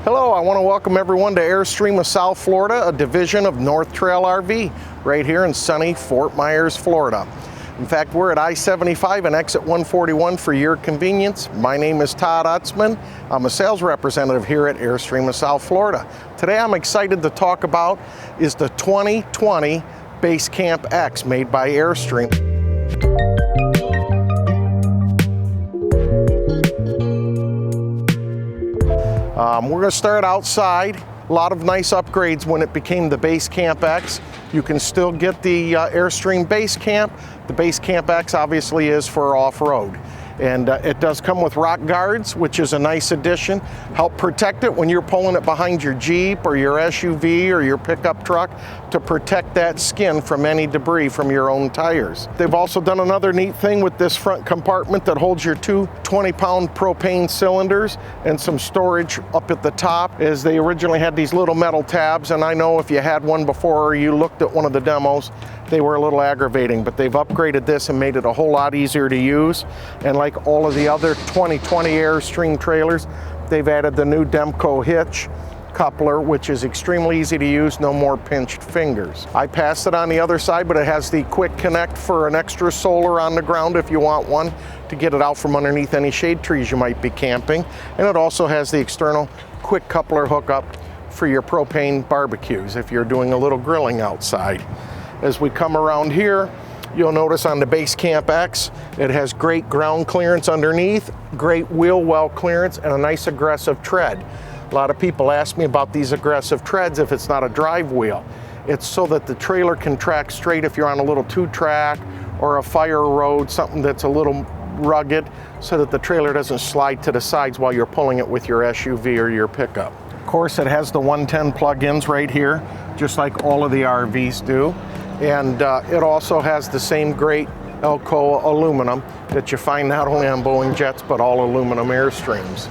Hello, I want to welcome everyone to Airstream of South Florida, a division of North Trail RV, right here in sunny Fort Myers, Florida. In fact, we're at I-75 and exit 141 for your convenience. My name is Todd Utsman. I'm a sales representative here at Airstream of South Florida. Today I'm excited to talk about is the 2020 Basecamp X made by Airstream. We're going to start outside. A lot of nice upgrades when it became the Basecamp X. You can still get the Airstream Basecamp. The Basecamp X obviously is for off-road. And it does come with rock guards, which is a nice addition. Help protect it when you're pulling it behind your Jeep or your SUV or your pickup truck to protect that skin from any debris from your own tires. They've also done another neat thing with this front compartment that holds your two 20-pound propane cylinders and some storage up at the top. As they originally had these little metal tabs, and I know if you had one before or you looked at one of the demos, they were a little aggravating, but they've upgraded this and made it a whole lot easier to use. And like all of the other 2020 Airstream trailers, they've added the new Demco hitch coupler, which is extremely easy to use, no more pinched fingers. I passed it on the other side, but it has the quick connect for an extra solar on the ground if you want one to get it out from underneath any shade trees you might be camping. And it also has the external quick coupler hookup for your propane barbecues if you're doing a little grilling outside. As we come around here, you'll notice on the Basecamp X, it has great ground clearance underneath, great wheel well clearance, and a nice aggressive tread. A lot of people ask me about these aggressive treads if it's not a drive wheel. It's so that the trailer can track straight if you're on a little two-track or a fire road, something that's a little rugged, so that the trailer doesn't slide to the sides while you're pulling it with your SUV or your pickup. Of course, it has the 110 plug-ins right here, just like all of the RVs do. And it also has the same great Alcoa aluminum that you find not only on Boeing jets, but all aluminum Airstreams.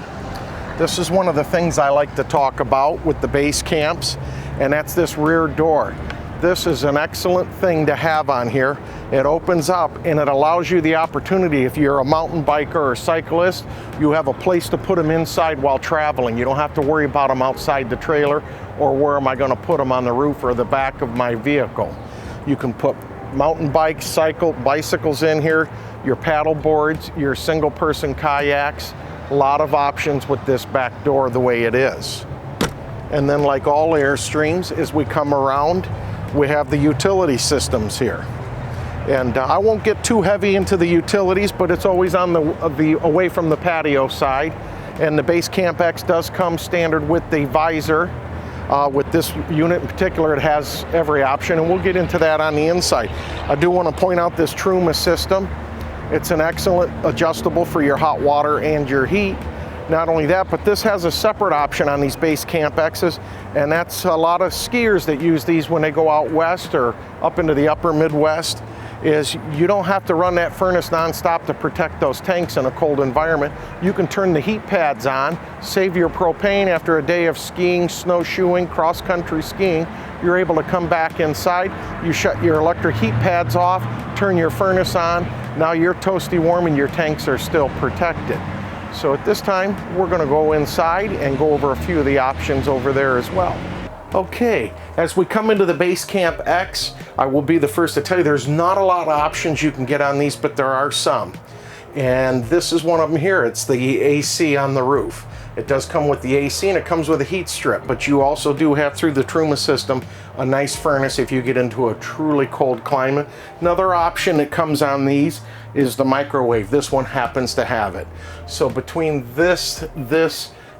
This is one of the things I like to talk about with the Basecamps, and that's this rear door. This is an excellent thing to have on here. It opens up and it allows you the opportunity, if you're a mountain biker or a cyclist, you have a place to put them inside while traveling. You don't have to worry about them outside the trailer or where am I going to put them on the roof or the back of my vehicle. You can put mountain bikes, bicycles in here, your paddle boards, your single person kayaks. A lot of options with this back door the way it is. And then like all Airstreams, as we come around, we have the utility systems here. And I won't get too heavy into the utilities, but it's always on the away from the patio side. And the Basecamp X does come standard with the visor. With this unit in particular, it has every option, and we'll get into that on the inside. I do want to point out this Truma system. It's an excellent adjustable for your hot water and your heat. Not only that, but this has a separate option on these Basecamp X's, and that's a lot of skiers that use these when they go out west or up into the upper Midwest, is you don't have to run that furnace nonstop to protect those tanks in a cold environment. You can turn the heat pads on, save your propane after a day of skiing, snowshoeing, cross-country skiing. You're able to come back inside, you shut your electric heat pads off, turn your furnace on. Now you're toasty warm and your tanks are still protected. So at this time, we're going to go inside and go over a few of the options over there as well. Okay, as we come into the Basecamp X, I will be the first to tell you there's not a lot of options you can get on these, but there are some. And this is one of them here. It's the AC on the roof. It does come with the AC and it comes with a heat strip, but you also do have, through the Truma system, a nice furnace if you get into a truly cold climate. Another option that comes on these is the microwave. This one happens to have it. So between this,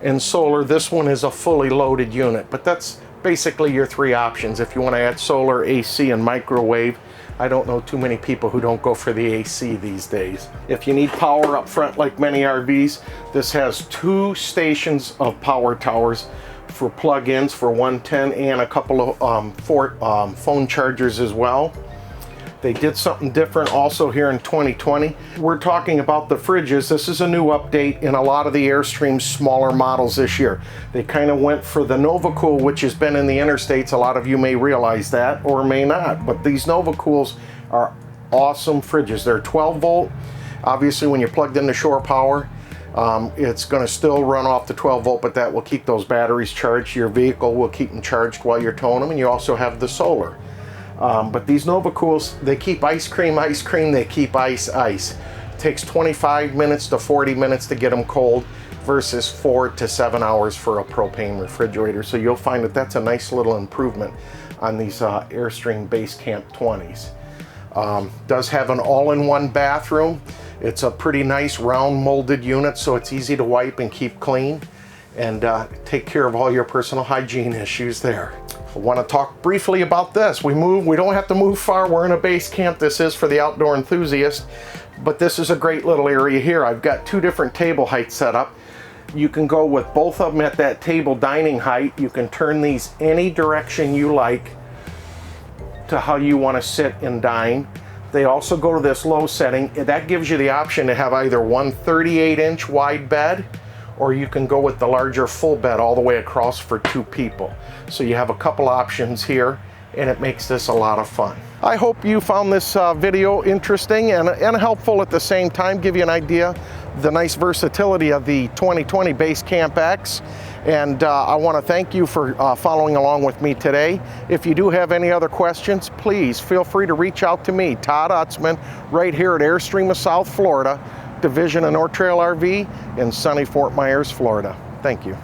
and solar, this one is a fully loaded unit, but that's basically your three options. If you want to add solar, AC, and microwave, I don't know too many people who don't go for the AC these days. If you need power up front like many RVs, this has two stations of power towers for plug-ins for 110 and a couple of phone chargers as well. They did something different also here in 2020. We're talking about the fridges. This is a new update in a lot of the Airstream's smaller models this year. They kind of went for the NovaCool, which has been in the interstates. A lot of you may realize that or may not, but these NovaCools are awesome fridges. They're 12 volt. Obviously when you're plugged into shore power, It's going to still run off the 12 volt, but that will keep those batteries charged. Your vehicle will keep them charged while you're towing them, and you also have the solar. But these NovaCools, they keep ice cream, they keep ice. It takes 25 minutes to 40 minutes to get them cold versus 4 to 7 hours for a propane refrigerator. So you'll find that that's a nice little improvement on these Airstream Basecamp 20s. Does have an all-in-one bathroom. It's a pretty nice round molded unit, so it's easy to wipe and keep clean and take care of all your personal hygiene issues there. I want to talk briefly about this. We don't have to move far. We're in a base camp. This is for the outdoor enthusiast, but this is a great little area here. I've got 2 different table heights set up. You can go with both of them at that table dining height. You can turn these any direction you like to how you want to sit and dine. They also go to this low setting. That gives you the option to have either one 38-inch wide bed, or you can go with the larger full bed all the way across for 2 people. So you have a couple options here, and it makes this a lot of fun. I hope you found this video interesting and helpful at the same time, give you an idea the nice versatility of the 2020 Basecamp X. And I want to thank you for following along with me today. If you do have any other questions, please feel free to reach out to me, Todd Utsman, right here at Airstream of South Florida, Division of North Trail RV in sunny Fort Myers, Florida. Thank you.